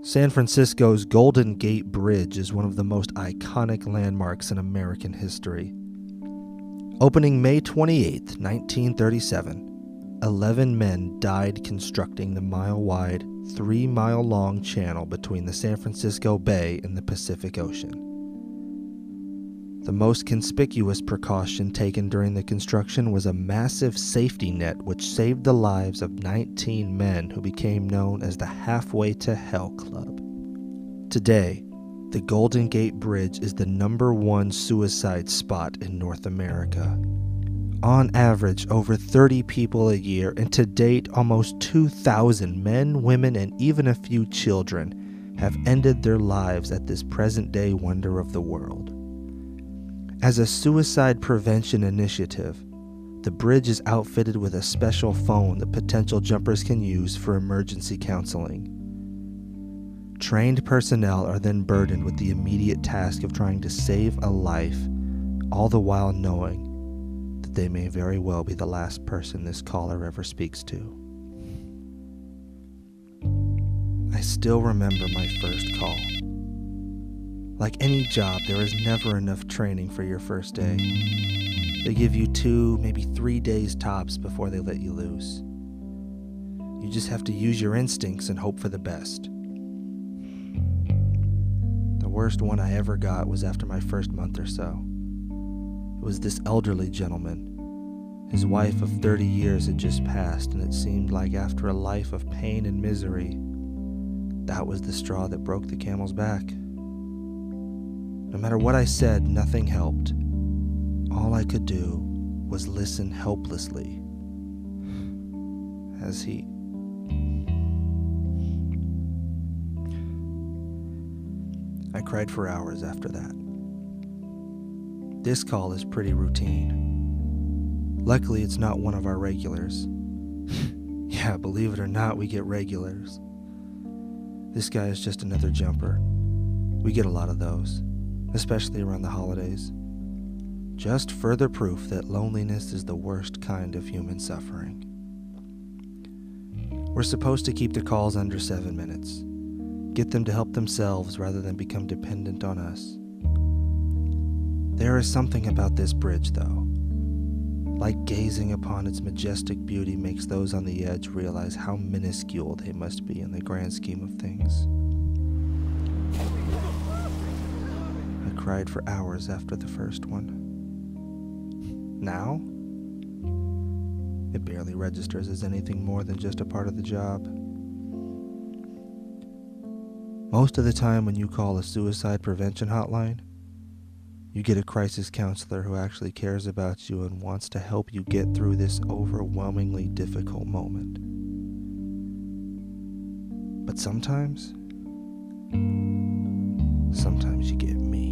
San Francisco's Golden Gate Bridge is one of the most iconic landmarks in American history. Opening May 28, 1937, 11 men died constructing the mile-wide, 3-mile-long channel between the San Francisco Bay and the Pacific Ocean. The most conspicuous precaution taken during the construction was a massive safety net which saved the lives of 19 men who became known as the Halfway to Hell Club. Today, the Golden Gate Bridge is the #1 suicide spot in North America. On average, over 30 people a year, and to date, almost 2,000 men, women, and even a few children have ended their lives at this present-day wonder of the world. As a suicide prevention initiative, the bridge is outfitted with a special phone that potential jumpers can use for emergency counseling. Trained personnel are then burdened with the immediate task of trying to save a life, all the while knowing that they may very well be the last person this caller ever speaks to. I still remember my first call. Like any job, there is never enough training for your first day. They give you 2, maybe 3 days tops before they let you loose. You just have to use your instincts and hope for the best. The worst one I ever got was after my first month or so. It was this elderly gentleman. His wife of 30 years had just passed, and it seemed like after a life of pain and misery, that was the straw that broke the camel's back. No matter what I said, nothing helped. All I could do was listen helplessly as I cried for hours after that. This call is pretty routine. Luckily, it's not one of our regulars. Yeah, believe it or not, we get regulars. This guy is just another jumper. We get a lot of those, especially around the holidays. Just further proof that loneliness is the worst kind of human suffering. We're supposed to keep the calls under 7 minutes. Get them to help themselves rather than become dependent on us. There is something about this bridge, though. Like gazing upon its majestic beauty makes those on the edge realize how minuscule they must be in the grand scheme of things. I cried for hours after the first one. Now, it barely registers as anything more than just a part of the job. Most of the time when you call a suicide prevention hotline, you get a crisis counselor who actually cares about you and wants to help you get through this overwhelmingly difficult moment. But sometimes you get me.